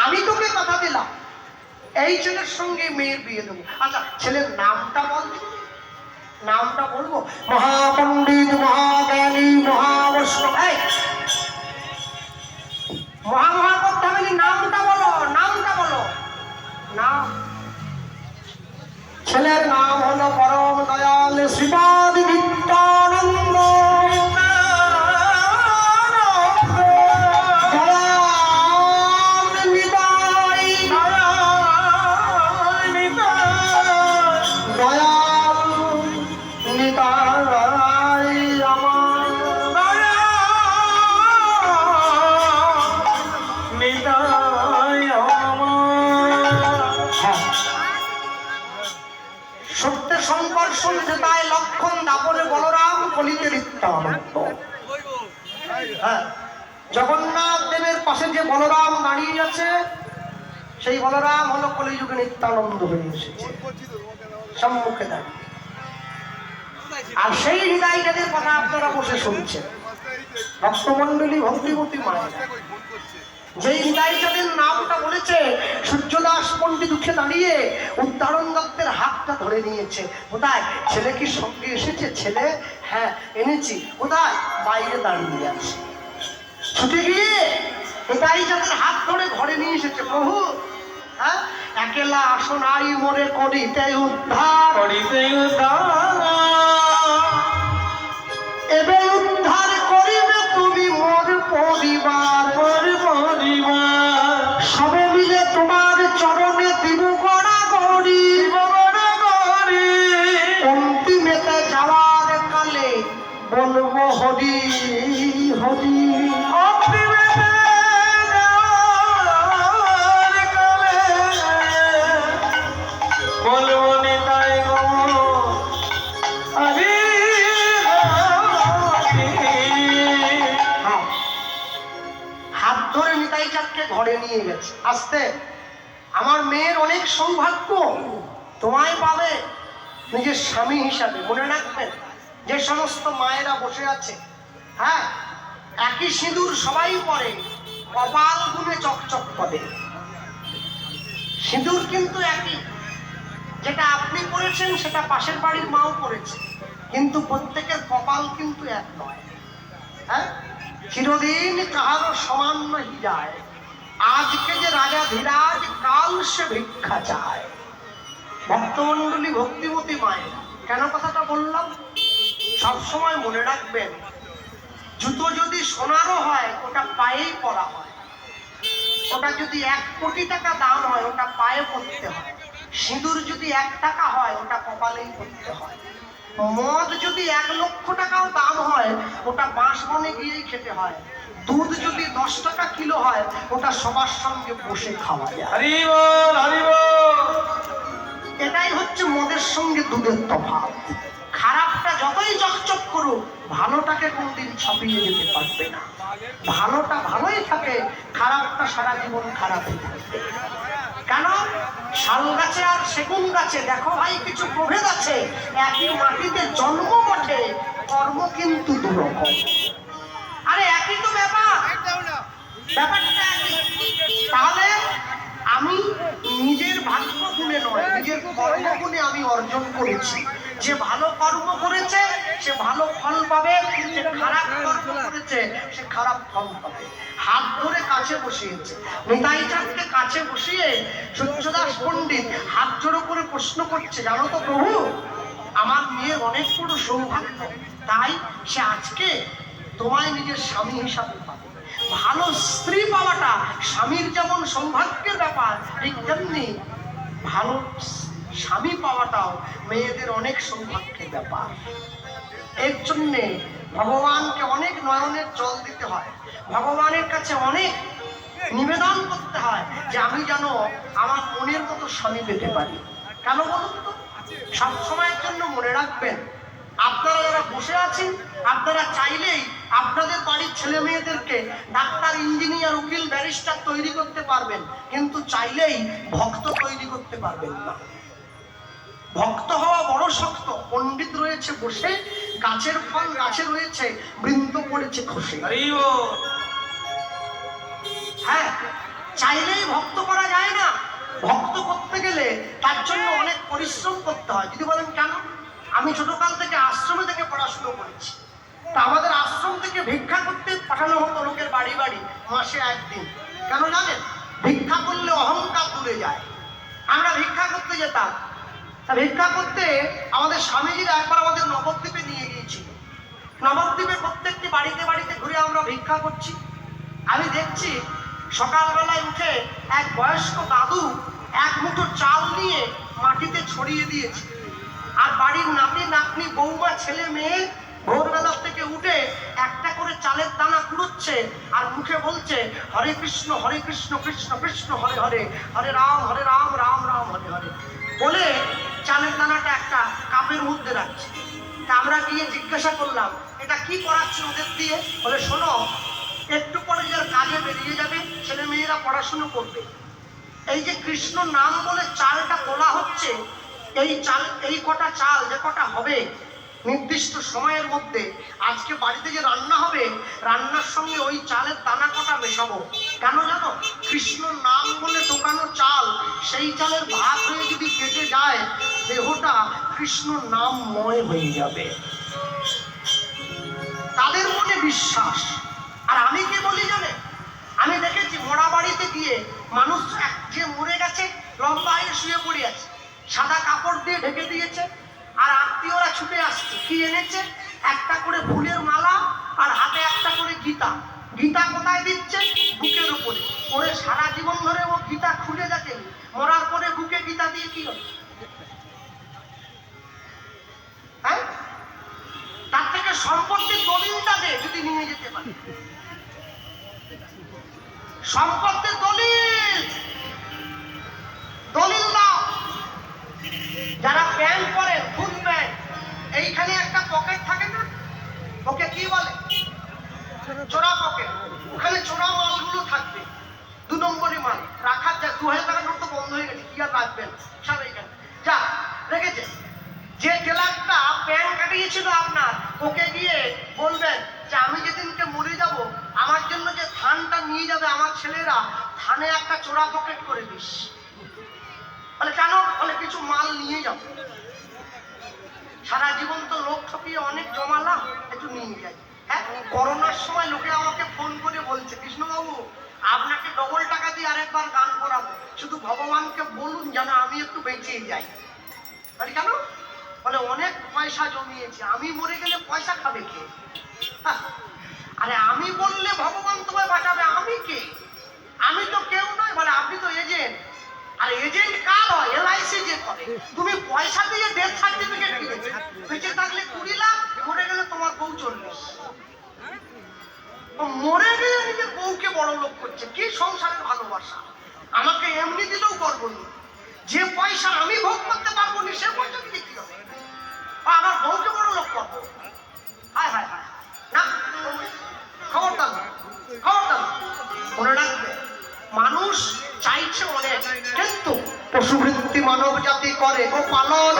আমি তোকে কথা দিলাম এই ছেলের সঙ্গে মেয়ের বিয়ে দেবো। আচ্ছা ছেলের নামটা বল, নামটা বলবো? মহাপণ্ডিত, মহাজ্ঞানী, মহাবৈষ্ণব। মহা করতে হবে, নামটা বলো, নামটা বলো। নাম, ছেলের নাম হলো পরম দয়াল শ্রীপাদ নিত্যানন্দ। লক্ষণ দাপরে বলরাম কলিতে নিত্যানন্দ। হ্যাঁ, জগন্নাথ দেবের পাশে যে বলরাম দাঁড়িয়ে আছে সেই বলরাম হলো কলিযুগে নিত্যানন্দ হয়ে এসেছে সম্মুখে দাঁড়িয়ে। আর সেই হৃদয়টাদের কথা আপনারা বসে শুনছেন, ভক্তমন্ডলী, ভক্তিমতী মায়েরা। যেই হৃদয়টাদের নামটা বলেছে সূর্যদাস পণ্ডিত উঠে দাঁড়িয়ে উদ্ধারণ দত্তের হাতটা ধরে নিয়েছে। কোথায়? ছেলে কি সঙ্গে এসেছে? ছেলে, হ্যাঁ এনেছি। কোথায়? বাইরে দাঁড়িয়ে আছে। ছুটে গিয়ে হৃদয়টাদের হাত ধরে ঘরে নিয়ে এসেছে। প্রভু, হ্যাঁ, একেলা আসনাই মোরে করিতে উদ্ধার, করিতে উদ্ধার, এবে উদ্ধার করিবে তুমি মোর পরিবার, মোর পরিবার। সবে মিলে তোমার চরণে দিব গড়াগড়ি, গড়াগড়ি। অন্তিমেতে যাওয়ার কালে বলবো হরি হরি। অন্তিমেতে যাওয়ার কালে বলবো নিতাই গৌর হরি। হাত ধরে নিতাই চাঁদকে ঘরে নিয়ে গেছে। আসতে, আমার মেয়ের অনেক সৌভাগ্য, তোমায় পাবে নিজের স্বামী হিসাবে। মনে রাখবেন, যে সমস্ত মায়েরা বসে আছে, হ্যাঁ, একই সিঁদুর সবাই পরে, কপাল গুনে চকচক করে। সিঁদুর কিন্তু একই, যেটা আপনি পরেছেন সেটা পাশের বাড়ির মাও পরেছে, কিন্তু প্রত্যেকের কপাল কিন্তু এক নয়। হ্যাঁ, চিরদিন কাহারও সমান নহি যায়, আজকে যে রাজা ধীরাজ কাল সে ভিক্ষা চায়। ভক্তমন্ডলী, ভক্তিমতী মায়ের কেন কথাটা বললাম? সবসময় মনে রাখবেন, জুতো যদি সোনারও হয় ওটা পায়েই পরা হয়, ওটা যদি 1 কোটি টাকা দাম হয় ওটা পায়ে পরতে হয়। সিঁদুর যদি 1 টাকা হয় ওটা কপালেই পরতে হয়। মদ যদি 1 লক্ষ টাকাও দাম হয় ওটা বাঁশবনে গিয়েই খেতে হয়। দুধ যদি 10 টাকা কিলো হয় ওটা সবার সঙ্গে বসে খাওয়া যায়। হরি বল, হরি বল। এটাই হচ্ছে মদের সঙ্গে দুধের তফাৎ। খারাপটা যতই চকচক করুক, ভালোটাকে কোনদিন ছাপিয়ে যেতে পারবে না। ভালোটা ভালোই থাকে, খারাপটা সারা জীবন খারাপই থাকবে। কেন? শাল গাছে আর সেগুন গাছে দেখো ভাই কিছু প্রভেদ আছে। একই মাটিতে জন্ম বটে, কর্ম কিন্তু দুরকম। আরে একই তো ব্যাপার, ব্যাপারটা একই। তাহলে আমি নিজের ভাগ্য গুণে নয়, নিজের কর্ম গুণে আমি অর্জন করেছি। যে ভালো কর্ম করেছে সে ভালো ফল পাবে, যে খারাপ কর্ম করেছে সে খারাপ ফল পাবে। হাত ধরে কাছে বসিয়েছে, নিতাই চাঁদকে কাছে বসিয়ে সূর্যদাস পণ্ডিত হাত জোড়ো করে প্রশ্ন করছে, জানো তো প্রভু, আমার মেয়ের অনেক বড় সৌভাগ্য, তাই সে আজকে তোমায় নিজের স্বামী হিসাবে পাবে। ভালো স্ত্রী পাওয়াটা স্বামীর যেমন সৌভাগ্যের ব্যাপার, ঠিক তেমনি ভালো স্বামী পাওয়াটাও মেয়েদের অনেক সৌভাগ্যের ব্যাপার। এর জন্যে ভগবানকে অনেক নয়নের জল দিতে হয়, ভগবানের কাছে অনেক নিবেদন করতে হয় যে আমি যেন আমার মনের মতো স্বামী পেতে পারি। কেন বলুন তো? সবসময়ের জন্য মনে রাখবেন, আপনারা যারা বসে আছেন আপনারা চাইলেই আপনাদের বাড়ির ছেলে মেয়েদেরকে ডাক্তার, ইঞ্জিনিয়ার, উকিল, ব্যারিস্টার তৈরি করতে পারবেন, কিন্তু চাইলেই ভক্ত তৈরি করতে পারবেন না। ভক্ত হওয়া বড় শক্ত। পণ্ডিত রয়েছে বসে, গাছের ফল গাছে রয়েছে, বৃন্দ পড়েছে খসে। হ্যাঁ, চাইলেই ভক্ত করা যায় না। ভক্ত করতে গেলে তার জন্য অনেক পরিশ্রম করতে হয়। যদি বলেন কেন? আমি ছোটকাল থেকে আশ্রমে থেকে পড়াশুনো করেছি। তা আমাদের আশ্রম থেকে ভিক্ষা করতে পাঠানো হতো লোকের বাড়ি বাড়ি মাসে একদিন। কেন জানেন? ভিক্ষা করলে অহংকার দূরে যায়। আমরা ভিক্ষা করতে যেতাম। তা ভিক্ষা করতে আমাদের স্বামীজিরা একবার আমাদের নবদ্বীপে নিয়ে গিয়েছিল। নবদ্বীপে প্রত্যেকটি বাড়িতে বাড়িতে ঘুরে আমরা ভিক্ষা করছি। আমি দেখছি সকালবেলায় উঠে এক বয়স্ক দাদু এক মুঠো চাল নিয়ে মাটিতে ছড়িয়ে দিয়েছে, আর বাড়ির নাতি নাতনি বৌমা ছেলে মেয়ে ভোরবেলা থেকে উঠে একটা করে চালের দানা কুড়োচ্ছে আর মুখে বলছে হরে কৃষ্ণ কৃষ্ণ কৃষ্ণ হরে হরে, হরে রাম রাম রাম হরে হরে বলে চালের দানাটা একটা কাপের মধ্যে রাখছে। তা আমরা গিয়ে জিজ্ঞাসা করলাম এটা কি করাচ্ছে ওদের দিয়ে? বলে শোনো, একটু পরে যার কাজে বেরিয়ে যাবে, ছেলে মেয়েরা পড়াশুনো করবে, এই যে কৃষ্ণ নাম বলে চালটা তোলা হচ্ছে, এই চাল, এই কটা চাল যে কটা হবে নির্দিষ্ট সময়ের মধ্যে, আজকে বাড়িতে যে রান্না হবে রান্নার সঙ্গে ওই চালের দানা কটা মেশাবো। কেন জানো? কৃষ্ণ নাম বলে টোকানো চাল, সেই চালের ভাত হয়ে যদি কেটে যায় দেহটা কৃষ্ণ নামময় হয়ে যাবে। তাদের মনে বিশ্বাস। আর আমি কি বলি জানে? আমি দেখেছি মোড়া বাড়িতে গিয়ে মানুষ যে মরে গেছে লম্বা হয়ে শুয়ে পড়ে আছে, সাদা কাপড় দিয়ে ঢেকে দিয়েছে, আর আত্মীয়রা ছুটে আসছে। কি এনেছে? একটা করে ফুলের মালা আর হাতে একটা করে গীতা। গীতা কোথায় দিচ্ছে? বুকের উপরে। ওরে সারা জীবন ধরে ও গীতা খুলে দেখেনি, মরার পরে বুকে গীতা দিয়ে কি হবে? হ্যাঁ, তার থেকে সম্পত্তির দলিলটা দে যদি নিয়ে যেতে পারে। সম্পত্তির দলিল দাও। যারা প্যান্ট পরে ফুল প্যান্ট, এইখানে একটা পকেট থাকে না, ওকে কি বলে? চোরা পকেট। ওখানে চোরা মালগুলো থাকবে, 2 নম্বরই মাল রাখার যা 2000 টাকার নোট তো বন্ধ হয়ে গেছে, কি আর রাখবেন সব এইখানে যা রেখেছে। যে টেলারটা প্যান্ট কাটিয়েছিল আপনার, ওকে গিয়ে বলবেন যে আমি যেদিনকে মরে যাব আমার জন্য যে ধানটা নিয়ে যাবে আমার ছেলেরা, ধানে একটা চোরা পকেট করে দিস। বলে কেন? বলে কিছু মাল নিয়ে যাবো। সারা জীবন তো লোক ঠকিয়ে অনেক জমালাম, একটু নিয়ে যাই। হ্যাঁ, করোনার সময় লোকে আমাকে ফোন করে বলছে কৃষ্ণবাবু আপনাকে ডবল টাকা দিয়ে আরেকবার গান করাবো, শুধু ভগবানকে বলুন যেন আমি একটু বেঁচে যাই। বলি কেন? বলে অনেক পয়সা জমিয়েছে, আমি মরে গেলে পয়সা খাবে কে? আরে আমি বললে ভগবান তোমায় বাঁচাবে, আমি কে? আমি তো কেউ নয়। বলে আপনি তো এজেন্ট। আর এজেন্ট কার হয়? LIC যে করে। তুমি পয়সা দিয়ে ডেথ সার্টিফিকেট কিনেছো, বেঁচে থাকলে 20 লাখ, মরে গেলে তোমার বউ 40। মরে গেলে নিজের বউকে বড় লোক করছে। কি সংসারের ভালোবাসা! আমাকে এমনি দিলেও করবো না, যে পয়সা আমি ভোগ করতে পারবো না সে পয়সা দিয়ে কি হবে? আমার বউকে বড় লোক করবো? হায় হায় হায় না, খবরদার খবরদার। মনে রাখবে, মানুষ চাইছে অনেক, কিন্তু পশুবৃত্তি মানব জাতি করে গো পালন।